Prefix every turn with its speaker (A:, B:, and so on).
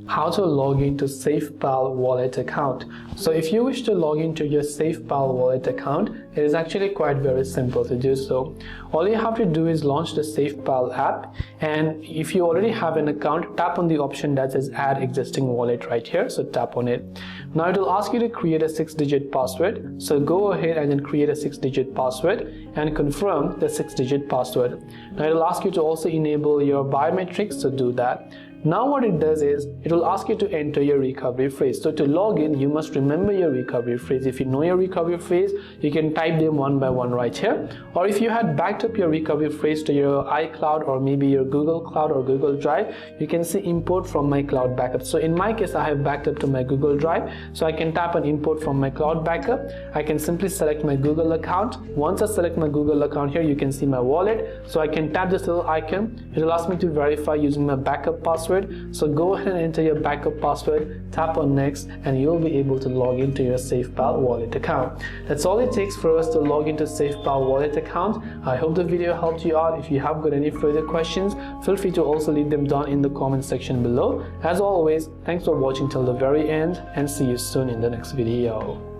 A: How to log into SafePal Wallet account. So if you wish to log into your SafePal Wallet account, it is actually quite very simple to do so. All you have to do is launch the SafePal app, and if you already have an account, tap on the option that says add existing wallet right here. So tap on it. Now it will ask you to create a 6-digit password. So go ahead and then create a 6-digit password and confirm the 6-digit password. Now it will ask you to also enable your biometrics, so do that. Now what it does is, it will ask you to enter your recovery phrase. So to log in, you must remember your recovery phrase. If you know your recovery phrase, you can type them one by one right here. Or if you had backed up your recovery phrase to your iCloud or maybe your Google Cloud or Google Drive, you can see import from my cloud backup. So in my case, I have backed up to my Google Drive. So I can tap on import from my cloud backup. I can simply select my Google account. Once I select my Google account here, you can see my wallet. So I can tap this little icon. It will ask me to verify using my backup password. So go ahead and enter your backup password, tap on next, and you'll be able to log into your SafePal Wallet account. That's all it takes for us to log into SafePal Wallet account. I hope the video helped you out. If you have got any further questions, feel free to also leave them down in the comment section below. As always, thanks for watching till the very end, and see you soon in the next video.